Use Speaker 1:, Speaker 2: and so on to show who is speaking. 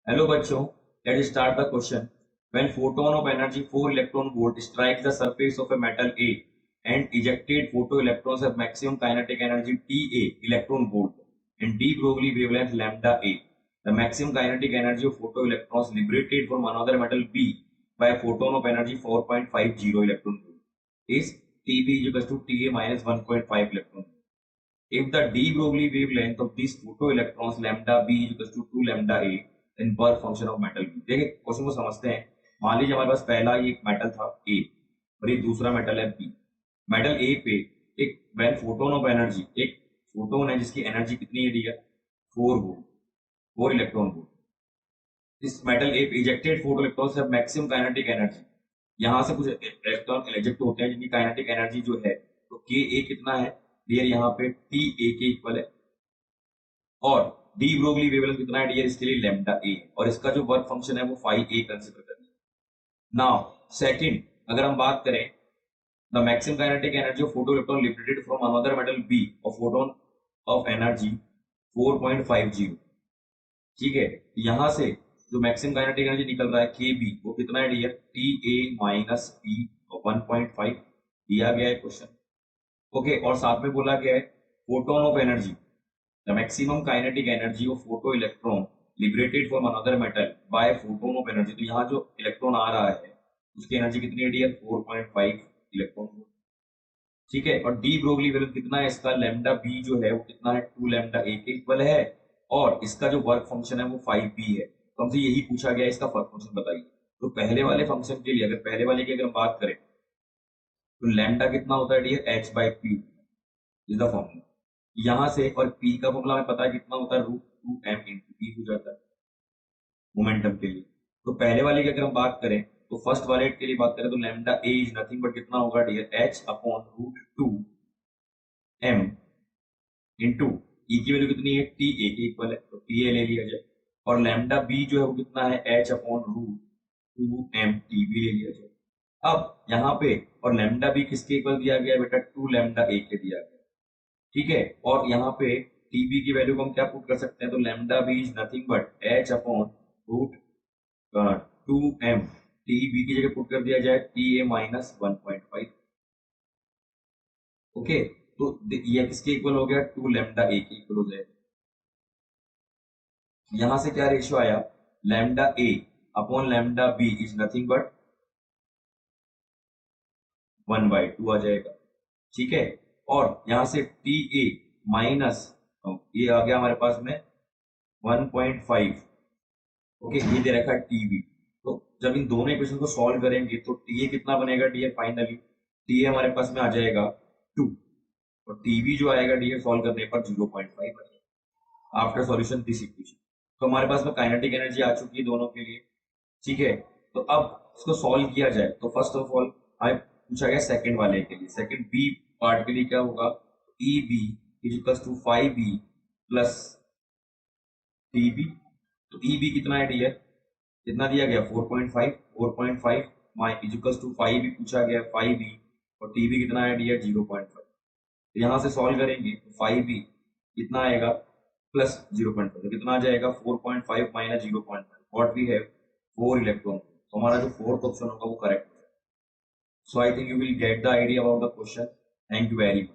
Speaker 1: Hello बच्चों, let's start the question. When photon of energy 4 electron volt strikes the surface of a metal A and ejected photoelectrons have maximum kinetic energy Ta electron volt and de Broglie wavelength lambda A. The maximum kinetic energy of photoelectrons liberated from another metal B by a photon of energy 4.50 electron volt is Tb is equal to Ta minus 1.5 electron volt. If the de Broglie wavelength of these photoelectrons lambda b is equal to 2 lambda a, then work function of metal b. देखिए question को समझते हैं। मान लीजिए हमारे पास पहला ये metal था A और ये दूसरा मेटल है B। मेटल A पे एक व्हेन फोटोन ऑफ एनर्जी, एक फोटोन है जिसकी एनर्जी कितनी है डियर 4 वोल्ट, 4 इलेक्ट्रॉन वोल्ट। इस मेटल A पे ejected photo electrons have maximum kinetic energy. यहाँ से कुछ इलेक्ट्रॉन इजेक्ट होते हैं जिनकी काइनेटिक एनर्जी जो है तो Ka कितना है डियर, यहाँ पे TA के इक्वल है और डी ब्रोगली वेवलेंथ कितना है डियर, इसके लिए लैम्डा ए और इसका जो वर्क फंक्शन है वो फाई ए कंसीडर करें। नाउ सेकंड, अगर हम बात करें the maximum kinetic energy of photo electron liberated from another metal B और फोटोन ऑफ एनर्जी 4.50, ठीक है। यहां से जो मैक्सिमम काइनेटिक एनर्जी निकल रहा है के बी वो कितना है dear, T A minus P 1.5 दिया गया है क्वेश्चन, ओके। और साथ में बोला गया है photon of energy, the maximum kinetic energy of photoelectron liberated from another metal by photon of energy। तो यहाँ जो इलेक्ट्रॉन आ रहा है उसकी एनर्जी कितनी है डियर 4.5 इलेक्ट्रॉन, ठीक है। और डी ब्रोगली वैल्यू कितना है इसका, लैम्डा बी जो है वो कितना है 2 लैम्डा ए के इक्वल है और इसका जो वर्क फंक्शन है वो 5b है। तो हमसे यही पूछा गया इसका वर्क फंक्शन बताइए। तो पहले वाले फंक्शन के लिए, अगर पहले वाले की अगर हम बात करें तो लैम्डा कितना होता है dear h by P is the formula. यहां से और p का फॉर्मूला हमें पता है कितना होता है √2m इंटू पी हो जाता है मोमेंटम के लिए। तो पहले वाले की अगर हम बात करें तो फर्स्ट वाले के लिए बात करें तो lambda a is nothing but कितना होगा dear h upon √2m into E की वैल्यू कितनी है टी ए के इक्वल है तो टी ए ले लिया जाए और लैम्डा बी जो है वो कितना है h upon √2m T B ले लिया जाए। अब यहाँ पे और लैम्डा बी किसके इक्वल दिया गया है बेटा, 2 लैम्डा ए के दिया गया, ठीक है। और यहाँ पे टीबी की वैल्यू को हम क्या पुट कर सकते हैं, तो lambda B is nothing but h upon √2m TB की जगह पुट कर दिया जाए टी ए माइनस 1.5, ओके। तो ये किसके इक्वल हो गया 2 लैम्डा ए के इक्वल हो जाएगा। यहां से क्या रेशियो आया, lambda A upon lambda B is nothing but 1/2 आ जाएगा, ठीक है। और यहां से टी ए माइनस ये आ गया हमारे पास में 1.5, ओके। ये दे रखा है टीबी। तो जब इन दोनों इक्वेशन को सॉल्व करेंगे तो टीए कितना बनेगा डियर, फाइनली टीए हमारे पास में आ जाएगा 2 और टीबी जो आएगा डियर सॉल्व करने पर 0.5 आएगा आफ्टर सॉल्यूशन दिस इक्वेशन। तो हमारे पास में काइनेटिक एनर्जी आ चुकी है दोनों के लिए, ठीक है। तो अब इसको सॉल्व किया जाए तो फर्स्ट ऑफ ऑल हमें पूछा गया सेकंड वाले के लिए, सेकंड बी पार्ट के लिए क्या होगा, E B is equal to 5b plus TB. तो ई बी कितना है डियर, कितना दिया गया 4.5 माई इजिकल्स टू 5 भी पूछा गया 5b और टीबी कितना है डियर 0.5। तो यहाँ से सॉल्व करेंगे तो 5b कितना आएगा प्लस 0.5, तो कितना आ जाएगा 4.5 minus 0.5 what we have 4 electron. तो हमारा जो फोर्थ ऑप्शन होगा वो करेक्ट है। So I think you will get the idea about the question. Thank you very much.